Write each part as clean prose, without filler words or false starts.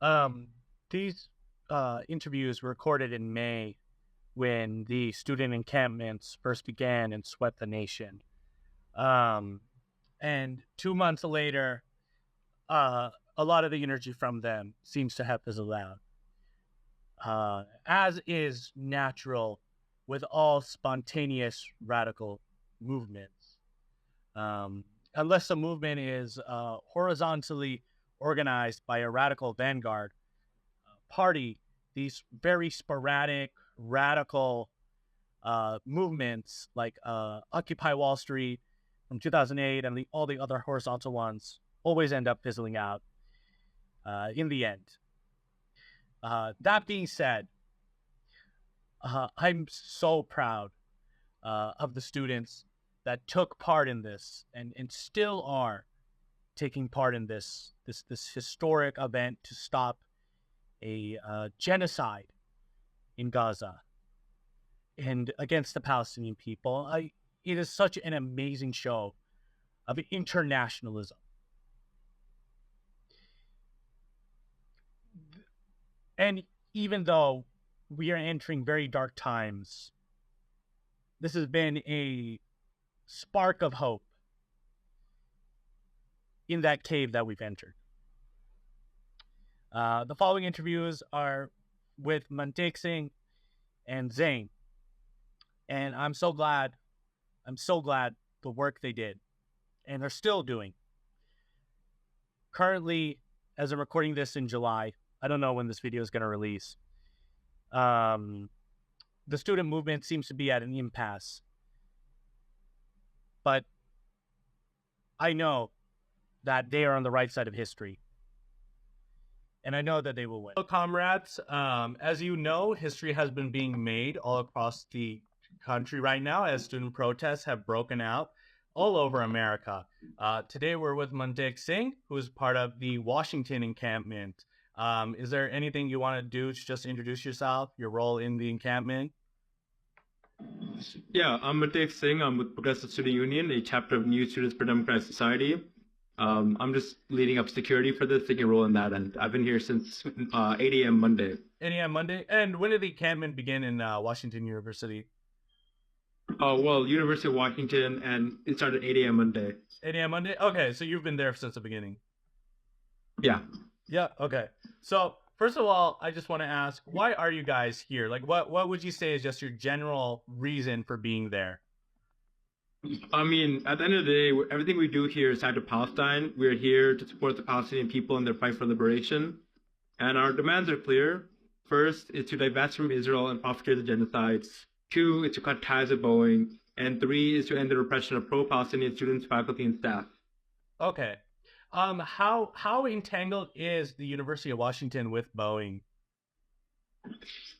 Um, these interviews were recorded in May when the student encampments first began and swept the nation. Um, and 2 months later, a lot of the energy from them seems to have fizzled out, as is natural with all spontaneous radical movements. Um, unless a movement is horizontally organized by a radical vanguard party, these very sporadic, radical movements like Occupy Wall Street from 2008 and all the other horizontal ones always end up fizzling out in the end. That being said, I'm so proud of the students that took part in this and still are taking part in this historic event to stop a genocide in Gaza and against the Palestinian people. It is such an amazing show of internationalism. And even though we are entering very dark times, this has been a spark of hope in that cave that we've entered. The following interviews are with Mantek Singh and Zain. And I'm so glad the work they did and are still doing. Currently, as I'm recording this in July, I don't know when this video is going to release. The student movement seems to be at an impasse. But I know that they are on the right side of history. And I know that they will win. Hello, comrades. As you know, history has been being made all across the country right now as student protests have broken out all over America. Today we're with Mantek Singh, who is part of the Washington encampment. Is there anything you want to do to just introduce yourself, your role in the encampment? Yeah, I'm Mantek Singh. I'm with Progressive Student Union, a chapter of New Students for Democratic Society. I'm just leading up security for this, taking a role in that, and I've been here since 8 a.m. Monday. 8 a.m. Monday? And when did the encampment begin in Washington University? Well, University of Washington, and it started 8 a.m. Monday. 8 a.m. Monday? Okay, so you've been there since the beginning. Yeah. Yeah, okay. So, first of all, I just want to ask, why are you guys here? Like, what would you say is just your general reason for being there? I mean, at the end of the day, everything we do here is tied to Palestine. We're here to support the Palestinian people in their fight for liberation. And our demands are clear. First is to divest from Israel and prosecute the genocide. 2 is to cut ties with Boeing. And 3 is to end the repression of pro-Palestinian students, faculty, and staff. Okay. How entangled is the University of Washington with Boeing?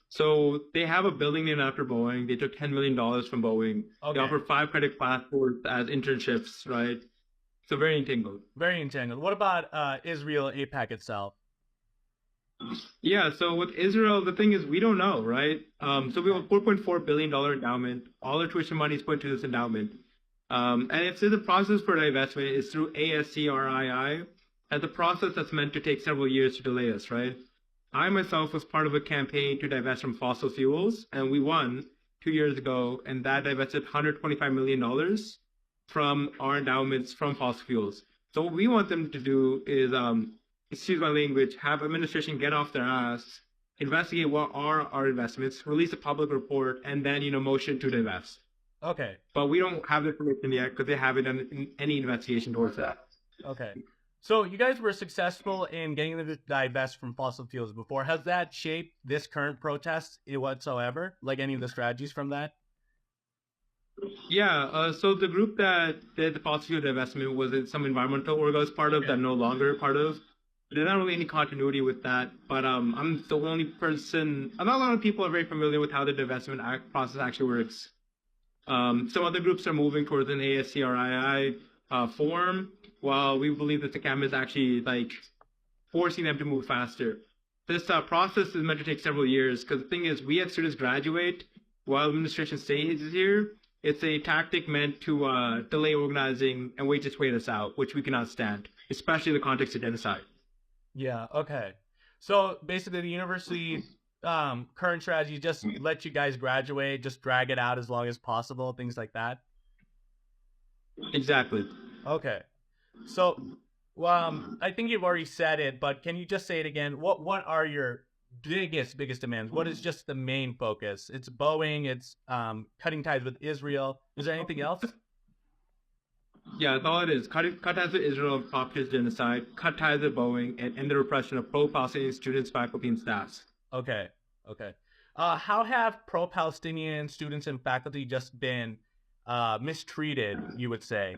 So they have a building named after Boeing. They took $10 million from Boeing. Okay. They offer 5 credit passports as internships, right? So very entangled. Very entangled. What about Israel APAC itself? Yeah, so with Israel, the thing is we don't know, right? So we have a $4.4 billion endowment. All our tuition money is put into this endowment. And if the process for divestment is through ASCRII, and the process that's meant to take several years to delay us, right? I myself was part of a campaign to divest from fossil fuels, and we won 2 years ago, and that divested $125 million from our endowments from fossil fuels. So what we want them to do is, excuse my language, have administration get off their ass, investigate what are our investments, release a public report, and then, motion to divest. Okay. But we don't have the information yet because they haven't done any investigation towards that. Okay. So you guys were successful in getting them to divest from fossil fuels before. Has that shaped this current protest whatsoever? Like any of the strategies from that? Yeah. So the group that did the fossil fuel divestment was some environmental org I was part of that no longer part of. There's not really any continuity with that. But I'm the only person. Not a lot of people are very familiar with how the divestment process actually works. Some other groups are moving towards an ASCRII form, while we believe that the CAM is actually forcing them to move faster. This process is meant to take several years because the thing is, we have students graduate while administration stays here. It's a tactic meant to delay organizing and wait us out, which we cannot stand, especially in the context of genocide. Yeah, okay. So basically, the university current strategy just let you guys graduate, just drag it out as long as possible, things like that. Exactly. Okay. So, I think you've already said it, but can you just say it again? What are your biggest demands? What is just the main focus? It's Boeing. It's cutting ties with Israel. Is there anything else? Yeah, that's all it is. Cut ties with Israel, stop his genocide, cut ties with Boeing, and end the repression of pro-Palestinian students, faculty, and staff. Okay. Okay. How have pro-Palestinian students and faculty just been mistreated? You would say.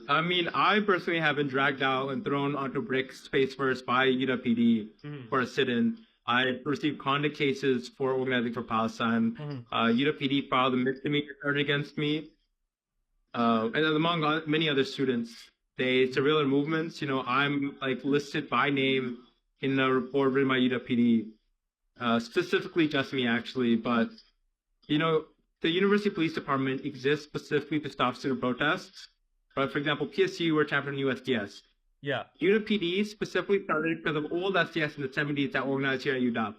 I mean, I personally have been dragged out and thrown onto bricks face first by UWPD Mhm. for a sit-in. I received conduct cases for organizing for Palestine. Mhm. UWPD filed a misdemeanor charge against me, and among many other students. They surveil their movements. You know, I'm like listed by name in a report written by UWPD, specifically just me actually. But you know, the University Police Department exists specifically to stop student protests. But for example, PSU were championing USDS. Yeah. UWPD specifically started because of old SDS in the 70s that organized here at UW.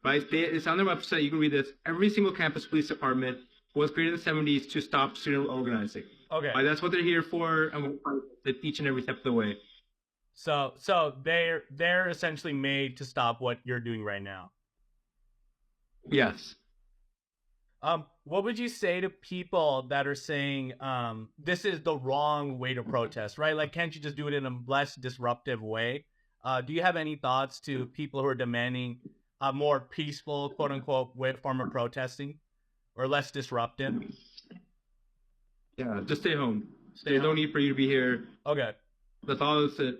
Right? It's on their website. You can read this. Every single campus police department was created in the 70s to stop student organizing. Okay. Right? That's what they're here for, and we'll fight it each and every step of the way. So they're essentially made to stop what you're doing right now. Yes. What would you say to people that are saying this is the wrong way to protest, right? Like, can't you just do it in a less disruptive way? Do you have any thoughts to people who are demanding a more peaceful, quote unquote, form of protesting or less disruptive? Yeah. Just stay home. Stay There's no home. need for you to be here. Okay. That's all it's it.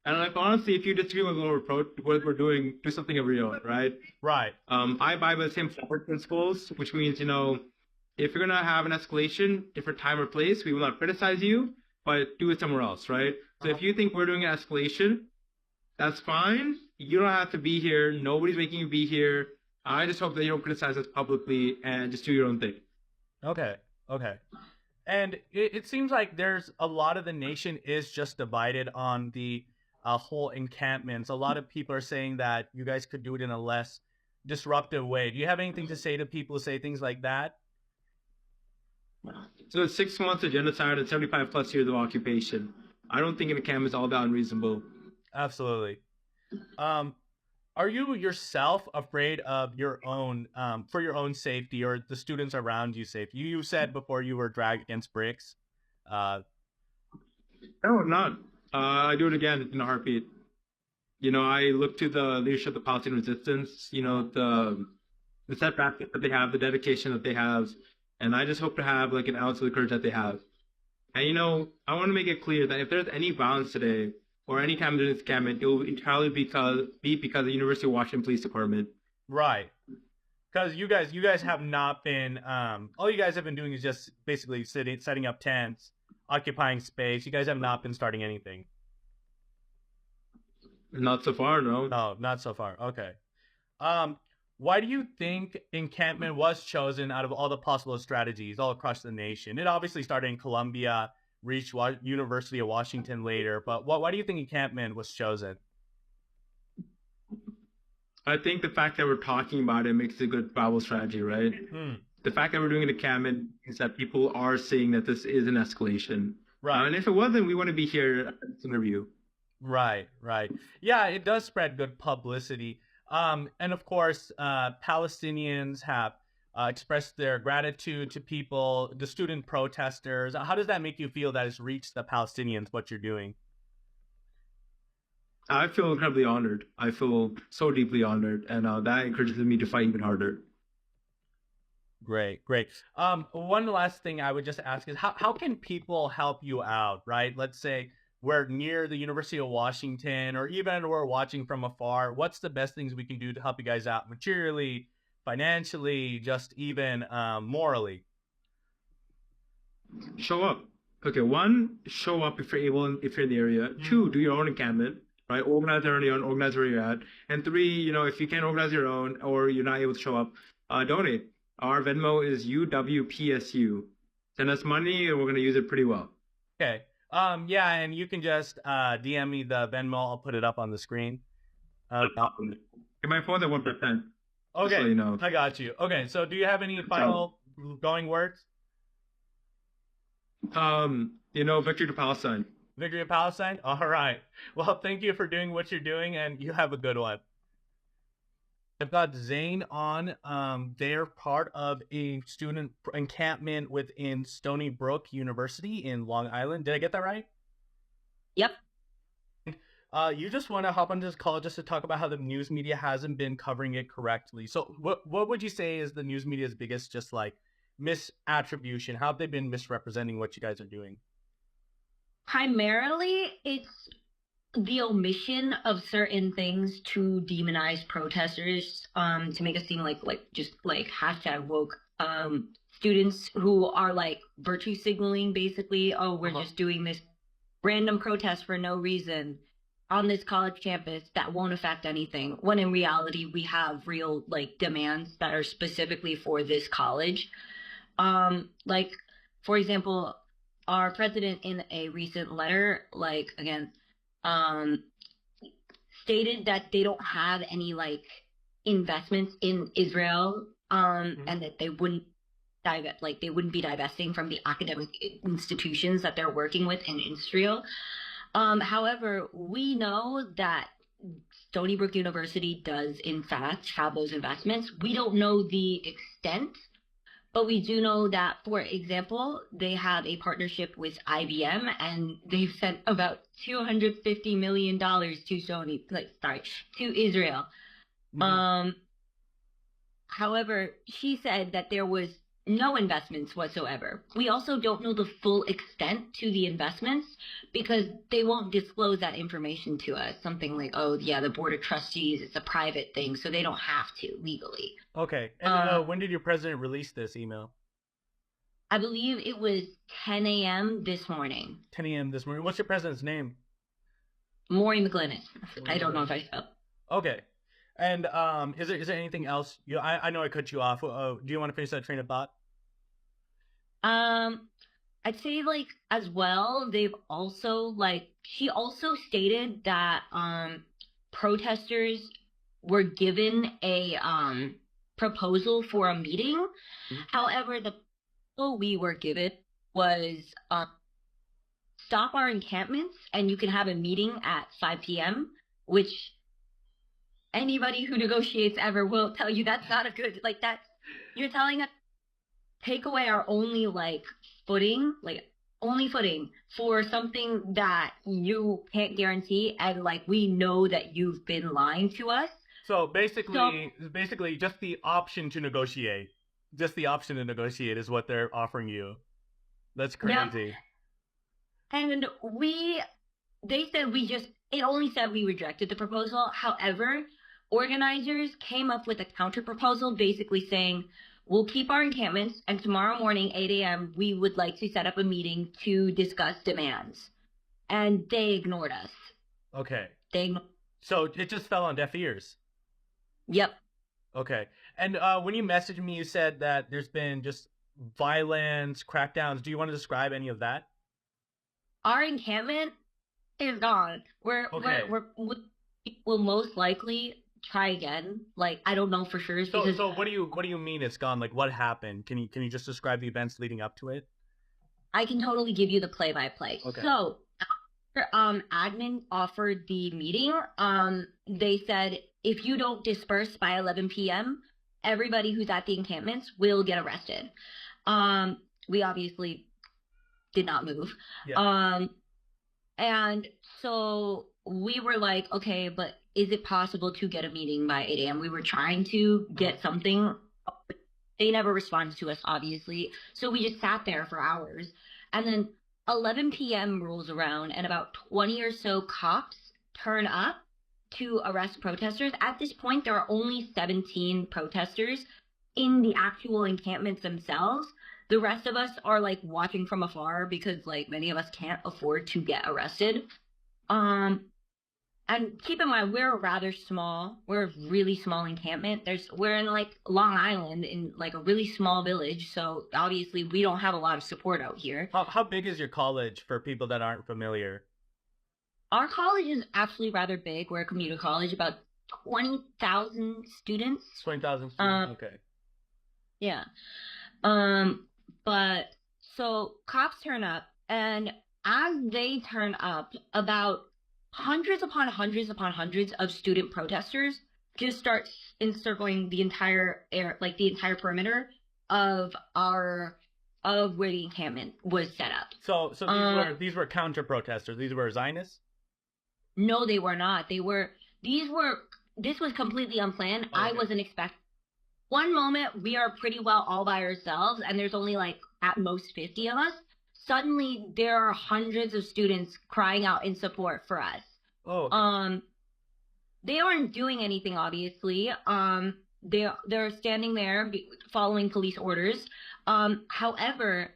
And like honestly, if you disagree with what we're doing, do something of your own, right? Right. I abide by the same forward principles, which means, you know, if you're gonna have an escalation, different time or place, we will not criticize you, but do it somewhere else, right? So if you think we're doing an escalation, that's fine. You don't have to be here. Nobody's making you be here. I just hope that you don't criticize us publicly and just do your own thing. Okay. Okay. And it seems like there's a lot of the nation is just divided on the whole encampments. A lot of people are saying that you guys could do it in a less disruptive way. Do you have anything to say to people who say things like that? So it's 6 months of genocide and 75 plus years of occupation. I don't think an encampment is all that unreasonable. Absolutely. Are you yourself afraid of your own, for your own safety or the students around you safety? You said before you were dragged against bricks. Uh, No, I'm not. I do it again in a heartbeat. You know, I look to the leadership of the Palestinian resistance, you know, the setback that they have, the dedication that they have, and I just hope to have like an ounce of the courage that they have. And you know, I want to make it clear that if there's any violence today or any time during this encampment, it will entirely be because of the University of Washington Police Department. right. Because you guys have not been, all you guys have been doing is just basically setting up tents, occupying space. You guys have not been starting anything. Not so far, no. No, not so far. Okay. Um, why do you think encampment was chosen out of all the possible strategies all across the nation? It obviously started in Columbia, reached University of Washington later, but why do you think encampment was chosen? I think the fact that we're talking about it makes it a good travel strategy, right? Hmm. The fact that we're doing an encampment is that people are seeing that this is an escalation. Right. And if it wasn't, we want to be here at this interview. Right, right. Yeah, it does spread good publicity. And of course, Palestinians have expressed their gratitude to people, the student protesters. How does that make you feel that it's reached the Palestinians, what you're doing? I feel incredibly honored. I feel so deeply honored, and that encourages me to fight even harder. Great, great. One last thing I would just ask is how can people help you out, right? Let's say we're near the University of Washington, or even we're watching from afar. What's the best things we can do to help you guys out materially, financially, just even morally? Show up. Okay, one, show up if you're able and if you're in the area. Two, do your own encampment, right? Organize your own, organize where you're at. And three, you know, if you can't organize your own or you're not able to show up, donate. Our Venmo is UWPSU. Send us money and we're going to use it pretty well. Okay. Yeah, and you can just DM me the Venmo. I'll put it up on the screen. Get my phone at 1%. Just so Okay, you know. I got you. Okay, so do you have any So, final going words? victory to Palestine. Victory of Palestine? All right. Well, thank you for doing what you're doing, and you have a good one. I've got Zane on. They're part of a student encampment within Stony Brook University in Long Island. Did I get that right? Yep. You just want to hop on this call just to talk about how the news media hasn't been covering it correctly. So, what would you say is the news media's biggest just like misattribution? How have they been misrepresenting what you guys are doing? Primarily, it's the omission of certain things to demonize protesters, to make it seem like just like hashtag woke. Students who are like virtue signaling basically, oh, we're just doing this random protest for no reason on this college campus that won't affect anything, when in reality we have real like demands that are specifically for this college. Like for example, our president in a recent letter, like again, um stated that they don't have any like investments in Israel, and that they wouldn't they wouldn't be divesting from the academic institutions that they're working with in Israel. However, we know that Stony Brook University does in fact have those investments. We don't know the extent, but we do know that, for example, they have a partnership with IBM, and they've sent about $250 million to Israel. Mhm. However, she said that there was no investments whatsoever. We also don't know the full extent to the investments because they won't disclose that information to us. Something like, oh yeah, the board of trustees, it's a private thing, so they don't have to legally. Okay. And when did your president release this email? I believe it was 10 a.m. this morning. 10 a.m. this morning. What's your president's name? Maury McGlinnis. I don't know if I spelled. Okay. And is there anything else? I know I cut you off. Do you want to finish that train of thought? I'd say like as well, they've also she also stated that protesters were given a proposal for a meeting. Mhm. However, the proposal we were given was stop our encampments and you can have a meeting at 5 p.m., which anybody who negotiates ever will tell you that's not a good, like, that's, you're telling us take away our only footing for something that you can't guarantee, and we know that you've been lying to us. So basically just the option to negotiate. Just the option to negotiate is what they're offering you. That's crazy. Yeah. And they said it only said we rejected the proposal. However, organizers came up with a counter proposal basically saying, we'll keep our encampments, and tomorrow morning, 8 a.m., we would like to set up a meeting to discuss demands. And they ignored us. Okay. So it just fell on deaf ears. Yep. Okay. And when you messaged me, you said that there's been just violence, crackdowns. Do you want to describe any of that? Our encampment is gone. We'll most likely try again. I don't know for sure. So what do you mean it's gone? What happened? Can you just describe the events leading up to it? I can totally give you the play-by-play. Okay. So after admin offered the meeting, they said if you don't disperse by 11 p.m., everybody who's at the encampments will get arrested. We obviously did not move. Yeah. And so we were like, okay, but is it possible to get a meeting by 8 a.m.? We were trying to get something. They never responded to us, obviously. So we just sat there for hours. And then 11 p.m. rolls around, and about 20 or so cops turn up to arrest protesters. At this point, there are only 17 protesters in the actual encampments themselves. The rest of us are watching from afar because many of us can't afford to get arrested. and keep in mind, we're rather small. We're a really small encampment. We're in like Long Island in like a really small village. So obviously we don't have a lot of support out here. How big is your college for people that aren't familiar? Our college is actually rather big. We're a community college, about 20,000 students. 20,000 students. Okay. Yeah. But so cops turn up, and as they turn up, about hundreds upon hundreds upon hundreds of student protesters just start encircling the entire the entire perimeter of where the encampment was set up. So these were counter protesters. These were Zionists? No, they were not. This was completely unplanned. Okay. I wasn't expecting. One moment we are pretty well all by ourselves, and there's only like at most 50 of us. Suddenly there are hundreds of students crying out in support for us. Oh. Okay. They aren't doing anything, obviously. They're standing there following police orders. However,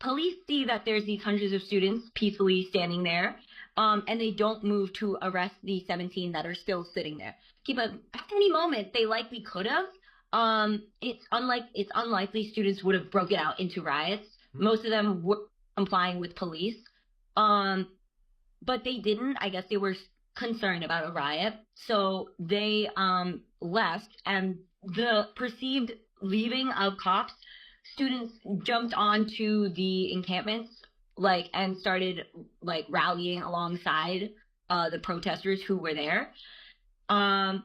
police see that there's these hundreds of students peacefully standing there, and they don't move to arrest the 17 that are still sitting there. At any moment they likely could have. It's unlikely students would have broken out into riots. Mm-hmm. Most of them were complying with police. But they didn't. I guess they were concerned about a riot. So they left, and the perceived leaving of cops, students jumped onto the encampments and started rallying alongside the protesters who were there. I'd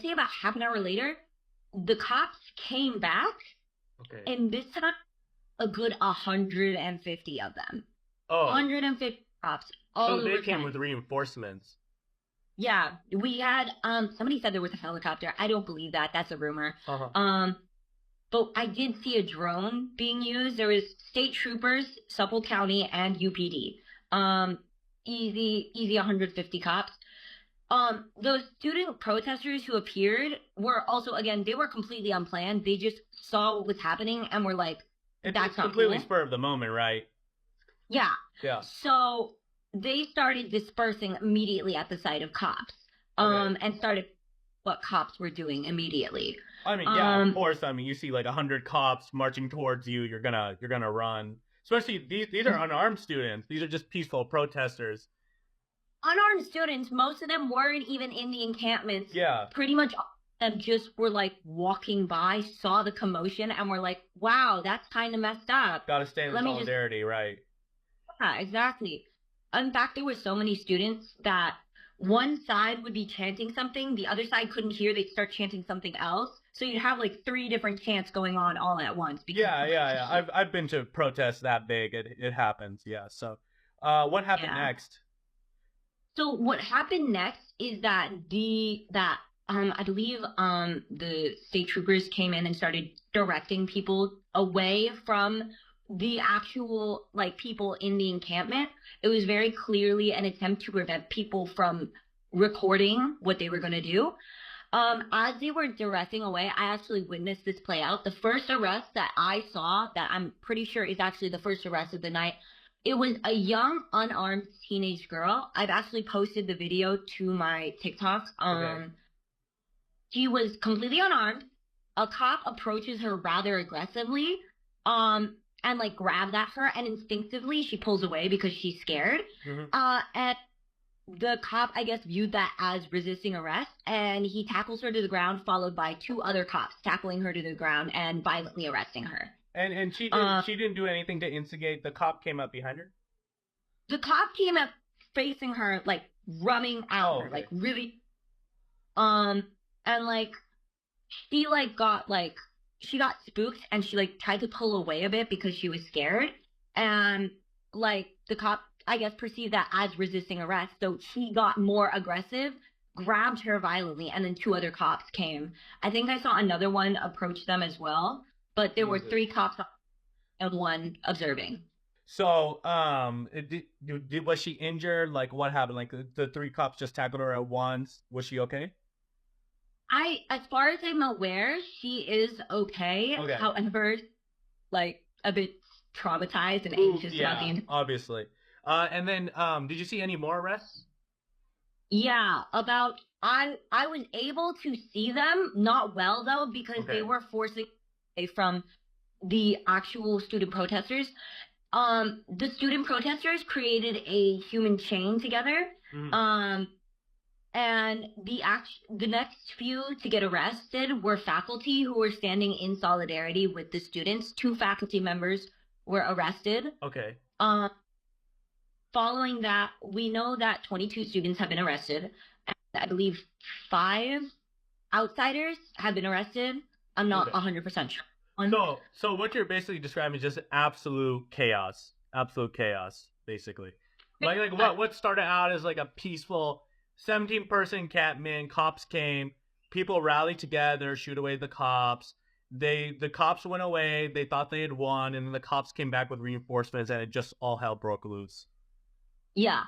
say about half an hour later, the cops came back. Okay. And this time, a good 150 of them. Oh. 150 cops. All so they came with reinforcements. Yeah. We had, somebody said there was a helicopter. I don't believe that. That's a rumor. Uh-huh. But I did see a drone being used. There was state troopers, Suffolk County, and UPD. Easy 150 cops. Those student protesters who appeared were also, again, they were completely unplanned. They just saw what was happening and were like, that's completely spur of the moment, right? Yeah. Yeah. So they started dispersing immediately at the sight of cops. Okay. And started what cops were doing immediately. I mean, yeah, of course. I mean, you see like 100 cops marching towards you, you're gonna run. Especially these are unarmed students. These are just peaceful protesters. Unarmed students, most of them weren't even in the encampments. Yeah. Pretty much all of them just were walking by, saw the commotion, and were like, wow, that's kind of messed up. Gotta stand in solidarity, right? Yeah, exactly. In fact, there were so many students that one side would be chanting something, the other side couldn't hear, they'd start chanting something else. So you'd have 3 different chants going on all at once. Yeah. I've been to protests that big. It happens, yeah. So what happened next? So what happened next is that I believe the state troopers came in and started directing people away from the actual people in the encampment. It was very clearly an attempt to prevent people from recording what they were going to do. As they were directing away, I actually witnessed this play out. The first arrest that I saw, that I'm pretty sure is actually the first arrest of the night, it was a young, unarmed teenage girl. I've actually posted the video to my TikTok. Okay. She was completely unarmed. A cop approaches her rather aggressively, and grabs at her, and instinctively she pulls away because she's scared. Mm-hmm. And the cop, I guess, viewed that as resisting arrest, and he tackles her to the ground, followed by 2 other cops tackling her to the ground and violently arresting her. And she didn't do anything to instigate. The cop came up behind her? The cop came up facing her, running out her, okay. Really. And she got spooked, and she tried to pull away a bit because she was scared. And the cop, I guess, perceived that as resisting arrest, so he got more aggressive, grabbed her violently, and then 2 other cops came. I think I saw another one approach them as well. But there were 3 cops and 1 observing. So, was she injured? What happened? The 3 cops just tackled her at once. Was she okay? As far as I'm aware, she is okay. Okay. However, a bit traumatized and anxious about the obviously. And then, did you see any more arrests? Yeah, about I was able to see them, not well though, because Okay. they were forcing away from the actual student protesters. The student protesters created a human chain together. Mhm. And the next few to get arrested were faculty who were standing in solidarity with the students. 2 faculty members were arrested. Okay. Following that, we know that 22 students have been arrested. And I believe 5 outsiders have been arrested. I'm not Okay. 100% sure. So what you're basically describing is just absolute chaos, basically. Like what started out as like a peaceful 17-person encampment. Cops came, people rallied together, shoot away the cops. The cops went away. They thought they had won, and then the cops came back with reinforcements, and it just all hell broke loose. Yeah.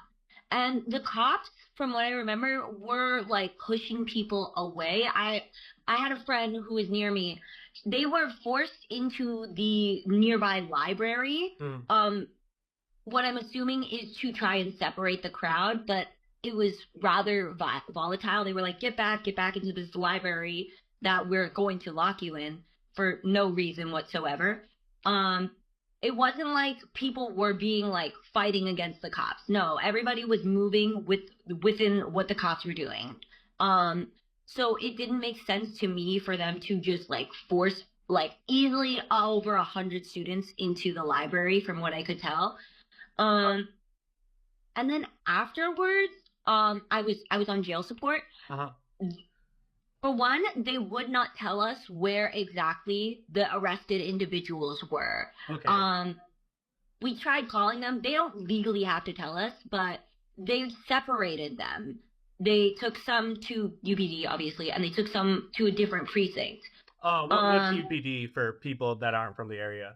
And the cops, from what I remember, were like pushing people away. I had a friend who was near me. They were forced into the nearby library. What I'm assuming is to try and separate the crowd, but it was rather volatile. They were like, get back into this library that we're going to lock you in for no reason whatsoever. It wasn't like people were being like fighting against the cops. No, everybody was moving within what the cops were doing. So it didn't make sense to me for them to just like force like easily over 100 students into the library, from what I could tell. And then afterwards, I was on jail support. For one, they would not tell us where exactly the arrested individuals were. Okay. We tried calling them. They don't legally have to tell us, but they separated them. They took some to UPD, obviously, and they took some to a different precinct. What's UPD for people that aren't from the area?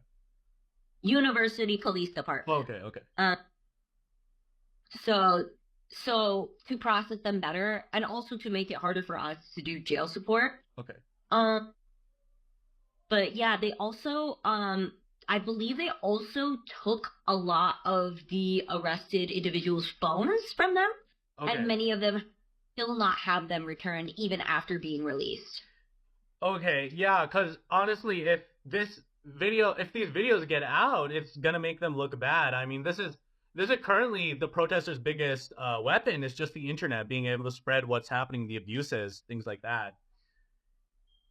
University Police Department. Okay. So to process them better, and also to make it harder for us to do jail support. Okay. But yeah, they also I believe they also took a lot of the arrested individuals' phones from them, and many of them still not have them returned even after being released. Okay, yeah, because honestly, if these videos get out, it's gonna make them look bad. I mean, this is currently the protesters' biggest weapon is just the internet, being able to spread what's happening, the abuses, things like that.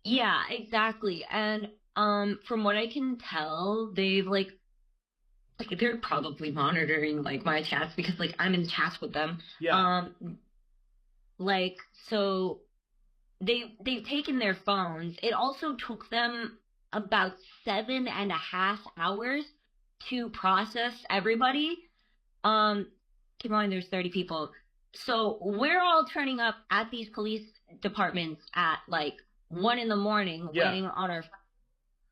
Yeah, exactly. And from what I can tell, they've like they're probably monitoring like my chats, because like I'm in chats with them. Yeah. Like, so they've taken their phones. It also took them about 7.5 hours to process everybody. Keep in mind there's 30 people. So we're all turning up at these police departments at like 1 a.m, waiting on our.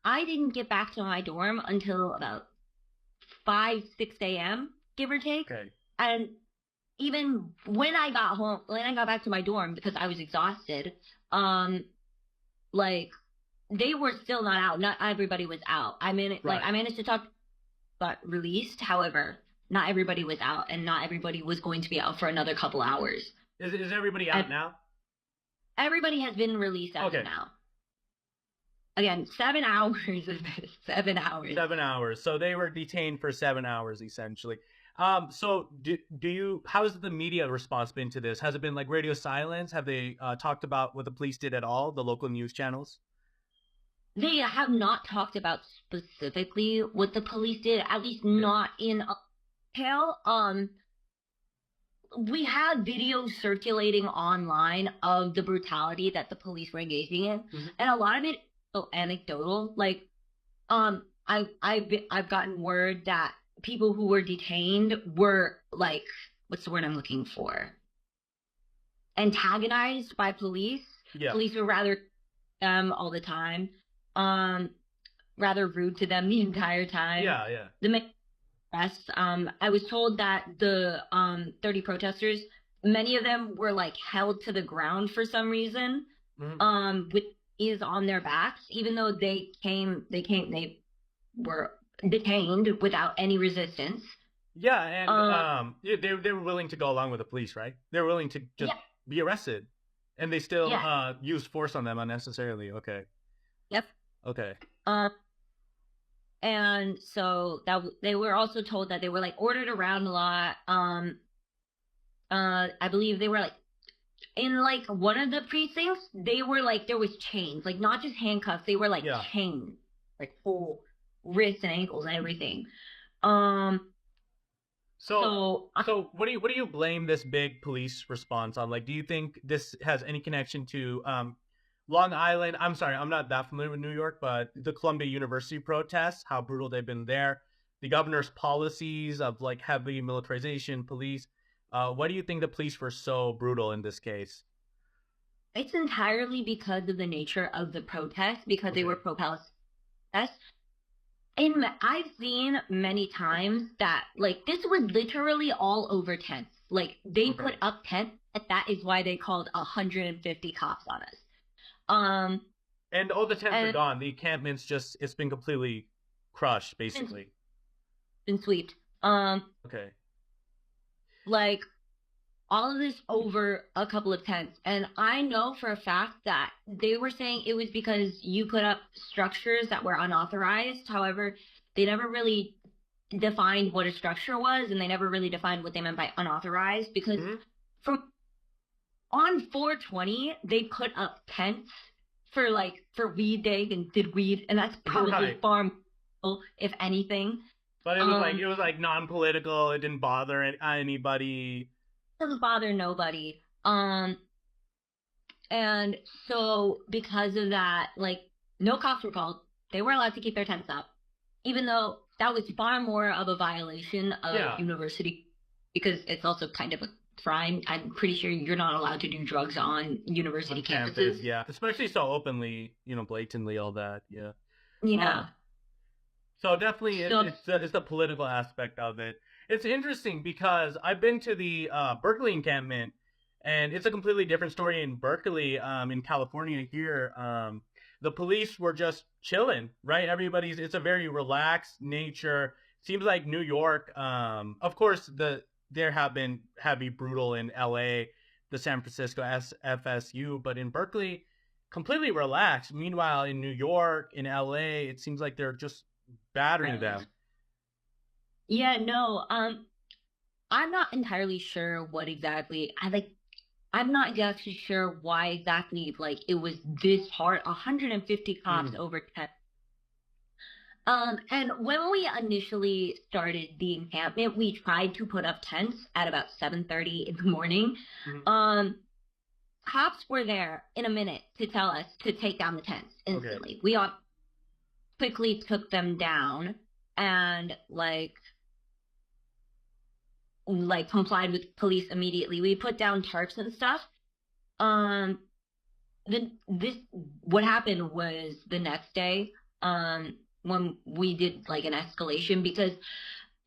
I didn't get back to my dorm until about 5, 6 a.m, give or take. Okay. And even when I got home, when I got back to my dorm, because I was exhausted, like they were still not out. Not everybody was out. I managed to talk, got released. However, not everybody was out, and not everybody was going to be out for another couple hours. Is everybody out now? Everybody has been released as of now. Again, 7 hours. 7 hours. 7 hours. So they were detained for 7 hours, essentially. So do you? How has the media response been to this? Has it been like radio silence? Have they talked about what the police did at all? The local news channels? They have not talked about specifically what the police did, at least not in detail. We had videos circulating online of the brutality that the police were engaging in, and a lot of it is so anecdotal. Like, I've gotten word that people who were detained were like, what's the word I'm looking for? Antagonized by police. Yeah. Police were rather all the time. Rather rude to them the entire time. Yeah. The arrests, I was told that the 30 protesters, many of them were like held to the ground for some reason, with is on their backs, even though they were detained without any resistance. Yeah, and Um, they were willing to go along with the police, right? They were willing to just yeah, be arrested, and they still yeah, used force on them unnecessarily. Okay, yep. okay, Um, and so they were also told that they were like ordered around a lot. I believe they were like in like one of the precincts. They were like there was chains, like not just handcuffs. They were like yeah. chains, like full wrists and ankles and everything. Um, So, so so what do you blame this big police response on? Like, do you think this has any connection to Long Island? I'm sorry, I'm not that familiar with New York, but the Columbia University protests, how brutal they've been there, the governor's policies of like heavy militarization, police. Why do you think the police were so brutal in this case? it's entirely because of the nature of the protests, because they were Okay. pro-Palestine. I've seen many times that like this was literally all over tents. Like they put Okay. up tents, and that is why they called 150 cops on us. Um, And all the tents are and gone. The encampment's just it's been completely crushed, it's basically. been swept. Um, Okay. like all of this over a couple of tents. And I know for a fact that they were saying it was because you put up structures that were unauthorized. However, they never really defined what a structure was, and they never really defined what they meant by unauthorized because Hmm. from on 420 they put up tents for like for weed day and did weed, and that's probably Right. far more, if anything. But Um, it was like non-political. It didn't bother anybody. doesn't bother nobody. And so because of that, like no cops were called. They were allowed to keep their tents up, even though that was far more of a violation of Yeah, university because it's also kind of a crime. I'm pretty sure you're not allowed to do drugs on on university campus. campuses. Yeah, especially so openly. You know, blatantly all that. Yeah. Yeah. Um. So definitely, So it's the political aspect of it. It's interesting because I've been to the Berkeley encampment, and it's a completely different story in Berkeley, in California. Here, the police were just chilling, right? Everybody's. It's a very relaxed nature. Seems like New York. Of course, there have been heavy brutal in L.A., the San Francisco FSU, but in Berkeley, completely relaxed. Meanwhile, in New York, in LA, it seems like they're just battering them. yeah, no, I'm not entirely sure what exactly I like. I'm not exactly sure why exactly like it was this hard. 150 cops Mm-hmm. over 10. And when we initially started the encampment, we tried to put up tents at about 7:30 in the morning. Mm-hmm. Um, Cops were there in a minute to tell us to take down the tents Okay. instantly. We all quickly took them down and like complied with police immediately. We put down tarps and stuff. Um, then this what happened was the next day, when we did like an escalation because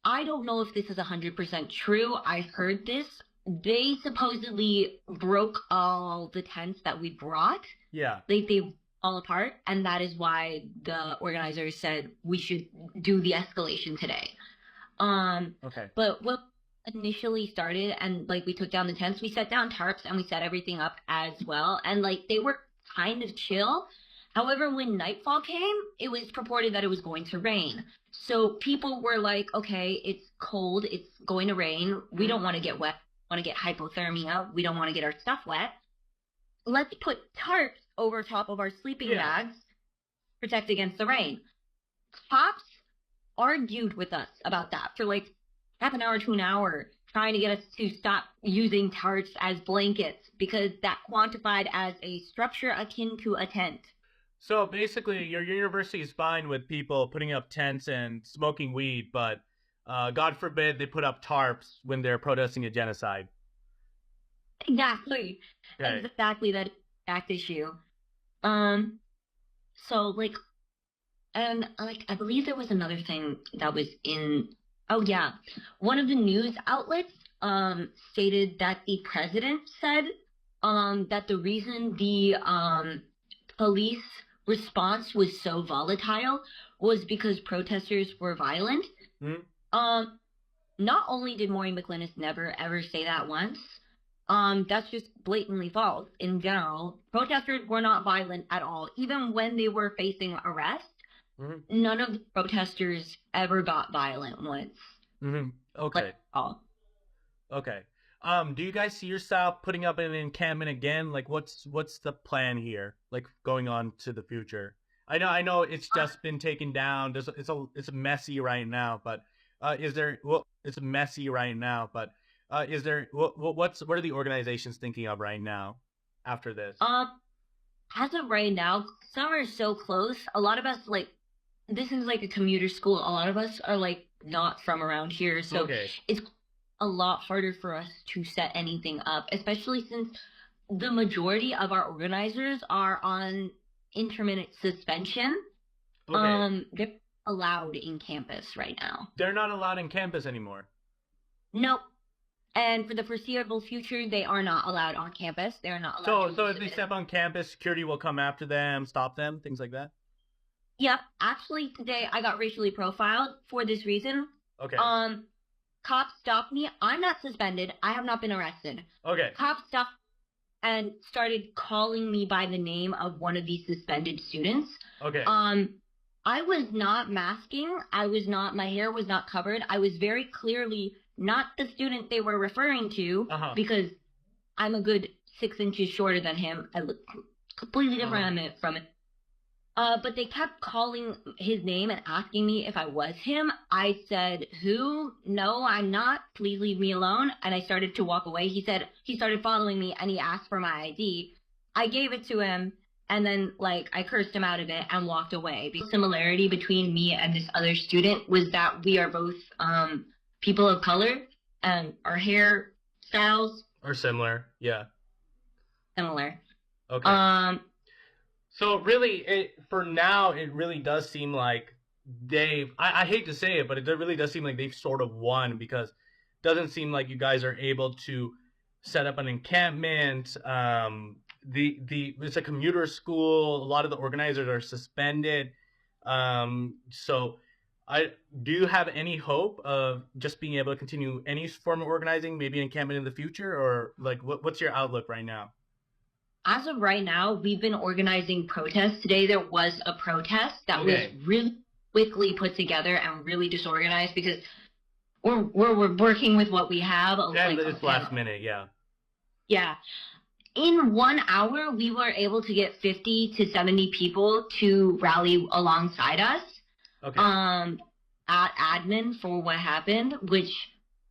I don't know if this is 100% true. I heard this. They supposedly broke all the tents that we brought. Yeah. They all apart, and that is why the organizers said we should do the escalation today. Okay. But what initially started and like we took down the tents, we set down tarps and we set everything up as well, and like they were kind of chill. However, when nightfall came, it was purported that it was going to rain. So people were like, okay, it's cold, it's going to rain. We don't want to get wet, want to get hypothermia. We don't want to get our stuff wet. Let's put tarps over top of our sleeping bags, protect against the rain. Cops argued with us about that for like half an hour to an hour, trying to get us to stop using tarps as blankets because that quantified as a structure akin to a tent. So basically, your university is fine with people putting up tents and smoking weed, but God forbid they put up tarps when they're protesting a genocide. Exactly. Okay. Exactly that exact issue. Um, so like, and like, I believe there was another thing that was in, oh yeah, one of the news outlets, stated that the president said, that the reason the, police response was so volatile was because protesters were violent. Hmm. Um, not only did Maureen McLinnis never ever say that once, that's just blatantly false. In general, protesters were not violent at all. Even when they were facing arrest, none of the protesters ever got violent once. Okay. Like, all. Okay. Do you guys see yourself putting up an encampment again? Like, what's the plan here? Like, going on to the future? I know it's just been taken down. It's messy right now, but it's messy right now, but is there what are the organizations thinking of right now after this? As of right now, summer is so close. A lot of us, like, this is like a commuter school. A lot of us are like not from around here, so it's a lot harder for us to set anything up, especially since the majority of our organizers are on intermittent suspension. They're allowed in campus right now. They're not allowed in campus anymore. Nope. And for the foreseeable future, they are not allowed on campus. They're not allowed. So if they step on campus, security will come after them, stop them, things like that? Yep. Actually, today I got racially profiled for this reason. Okay. Cops stopped me. I'm not suspended. I have not been arrested. Okay. Cops stopped and started calling me by the name of one of these suspended students. Okay. I was not masking. My hair was not covered. I was very clearly not the student they were referring to because I'm a good 6 inches shorter than him. I look completely different from it. But they kept calling his name and asking me if I was him. I said, who? No, I'm not. Please leave me alone. And I started to walk away. He started following me and he asked for my ID. I gave it to him and then, like, I cursed him out of it and walked away. The similarity between me and this other student was that we are both people of color and our hair styles are similar. Yeah. Similar. Okay. So really, for now, it really does seem like I hate to say it, but it really does seem like they've sort of won, because it doesn't seem like you guys are able to set up an encampment. It's a commuter school. A lot of the organizers are suspended. So do you have any hope of just being able to continue any form of organizing, maybe an encampment in the future, or like what's your outlook right now? As of right now, we've been organizing protests. Today there was a protest that was really quickly put together and really disorganized because we're working with what we have. Yeah, it's last minute, yeah. Yeah. In 1 hour, we were able to get 50 to 70 people to rally alongside us at admin for what happened, which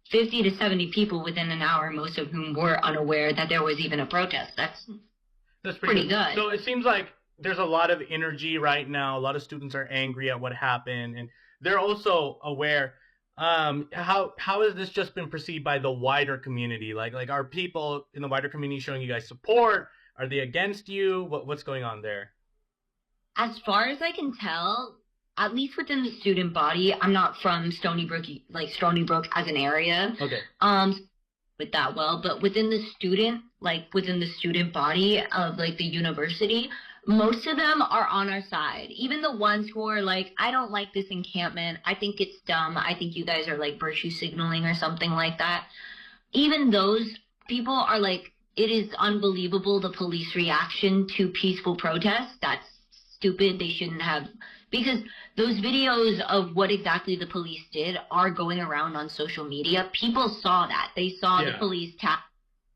50 to 70 people within an hour, most of whom were unaware that there was even a protest. That's pretty good. So it seems like there's a lot of energy right now. A lot of students are angry at what happened, and they're also aware. How has this just been perceived by the wider community? Like are people in the wider community showing you guys support? Are they against you? What's going on there? As far as I can tell, at least within the student body, I'm not from Stony Brook as an area. Okay. With that well, but within the student body of like the university, most of them are on our side. Even the ones who are like, I don't like this encampment. I think it's dumb. I think you guys are like virtue signaling or something like that. Even those people are like, it is unbelievable the police reaction to peaceful protests. That's stupid. They shouldn't have, because those videos of what exactly the police did are going around on social media. People saw that. They saw the police tap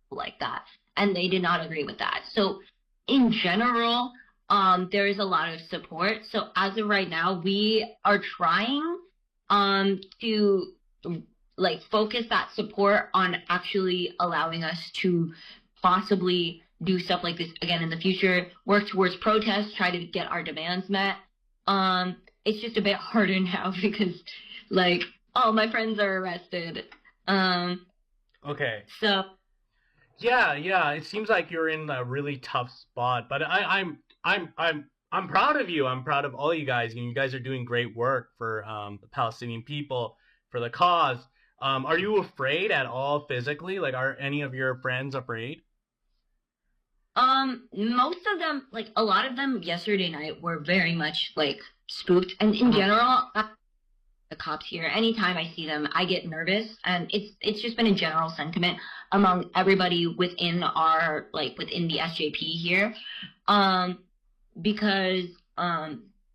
like that, and they did not agree with that. So in general, there is a lot of support. So as of right now, we are trying to like focus that support on actually allowing us to possibly do stuff like this again in the future, work towards protests, try to get our demands met. It's just a bit harder now because, like, all my friends are arrested. Okay. So. Yeah. It seems like you're in a really tough spot, but I'm proud of you. I'm proud of all you guys. You guys are doing great work for the Palestinian people, for the cause. Are you afraid at all physically? Like, are any of your friends afraid? Most of them, like a lot of them yesterday night were very much like spooked. And in general, the cops here. Anytime I see them, I get nervous, and it's just been a general sentiment among everybody within our like within the SJP here, um, because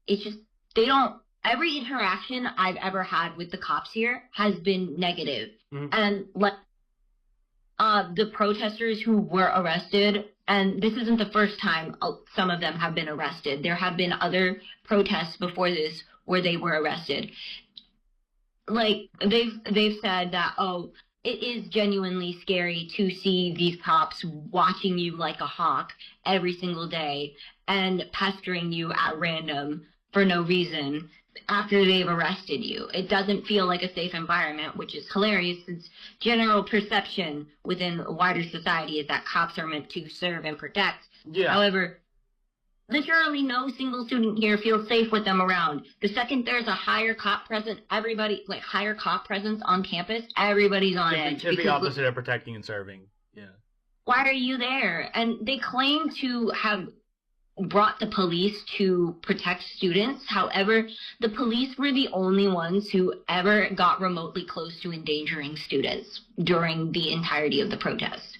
it's just they don't. Every interaction I've ever had with the cops here has been negative, and like the protesters who were arrested, and this isn't the first time some of them have been arrested. There have been other protests before this where they were arrested. Like they've said that, oh, it is genuinely scary to see these cops watching you like a hawk every single day and pestering you at random for no reason after they've arrested you. It doesn't feel like a safe environment, which is hilarious since general perception within wider society is that cops are meant to serve and protect. Yeah. However, literally no single student here feels safe with them around. The second there's a higher cop presence, higher cop presence on campus, everybody's on edge. It's the opposite of protecting and serving. Yeah. Why are you there? And they claim to have brought the police to protect students. However, the police were the only ones who ever got remotely close to endangering students during the entirety of the protest.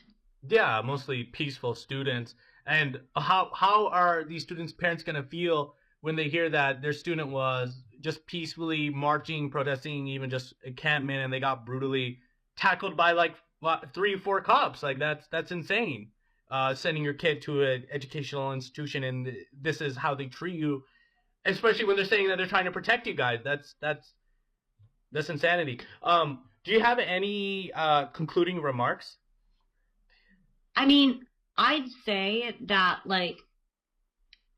Yeah, mostly peaceful students. And how are these students' parents going to feel when they hear that their student was just peacefully marching, protesting, even just encampment, and they got brutally tackled by like 3 or 4 cops? Like that's insane. Sending your kid to an educational institution and this is how they treat you, especially when they're saying that they're trying to protect you guys. That's insanity. Do you have any concluding remarks? I mean, I'd say that like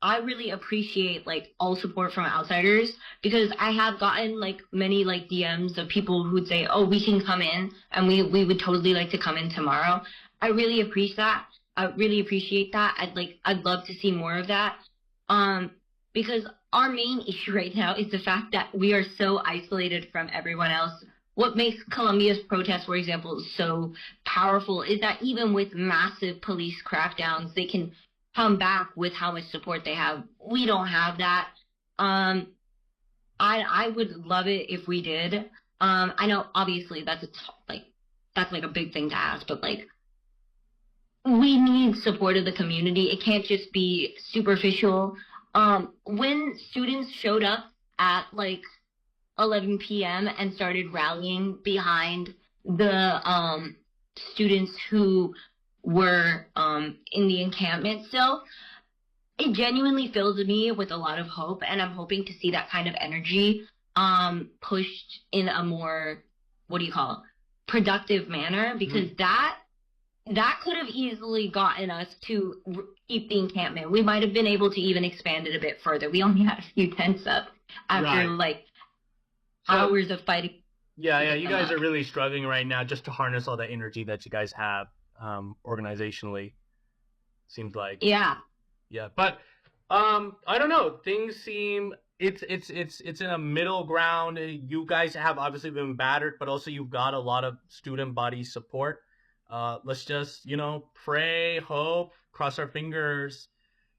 I really appreciate like all support from outsiders, because I have gotten like many like DMs of people who would say, "Oh, we can come in and we would totally like to come in tomorrow." I really appreciate that. I really appreciate that. I'd love to see more of that. Because our main issue right now is the fact that we are so isolated from everyone else. What makes Colombia's protests, for example, so powerful is that even with massive police crackdowns, they can come back with how much support they have. We don't have that. I would love it if we did. I know obviously that's a big thing to ask, but like we need support of the community. It can't just be superficial. When students showed up at like 11 p.m. and started rallying behind the students who were in the encampment still, it genuinely fills me with a lot of hope, and I'm hoping to see that kind of energy pushed in a more, productive manner, because that could have easily gotten us to keep the encampment. We might have been able to even expand it a bit further. We only had a few tents up after hours of fighting. Yeah, you guys are really struggling right now just to harness all the energy that you guys have organizationally. Seems like. Yeah, but I don't know. Things seem it's in a middle ground. You guys have obviously been battered, but also you've got a lot of student body support. Let's just, pray, hope, cross our fingers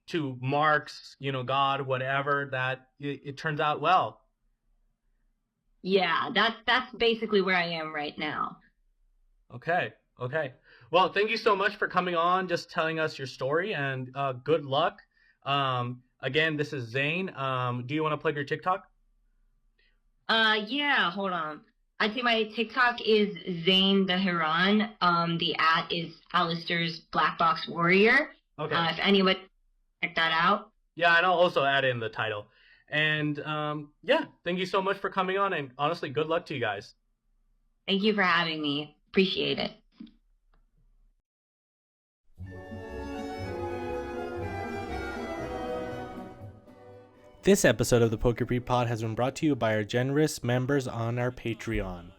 to Marx, God, whatever, that it turns out well. Yeah, that's basically where I am right now. Okay. Well, thank you so much for coming on, just telling us your story, and good luck. Again, this is Zane. Do you want to plug your TikTok? Yeah, hold on. I'd say my TikTok is Zane the Heron. The @ is Alistair's Black Box Warrior. Okay. If anyone check that out. Yeah, and I'll also add in the title. And thank you so much for coming on, and honestly, good luck to you guys. Thank you for having me. Appreciate it. This episode of the Pokepreet Pod has been brought to you by our generous members on our Patreon.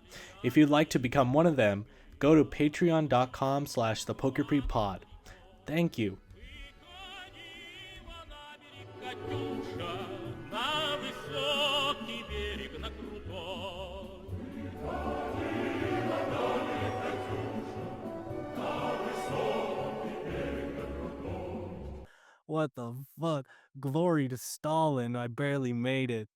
If you'd like to become one of them, go to patreon.com/thepokepreetpod. Thank you. What the fuck? Glory to Stalin, I barely made it.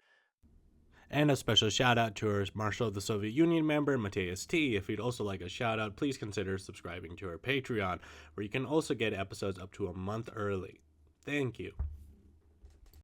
And a special shout out to our Marshal of the Soviet Union member, Mateus T. If you'd also like a shout out, please consider subscribing to our Patreon, where you can also get episodes up to a month early. Thank you.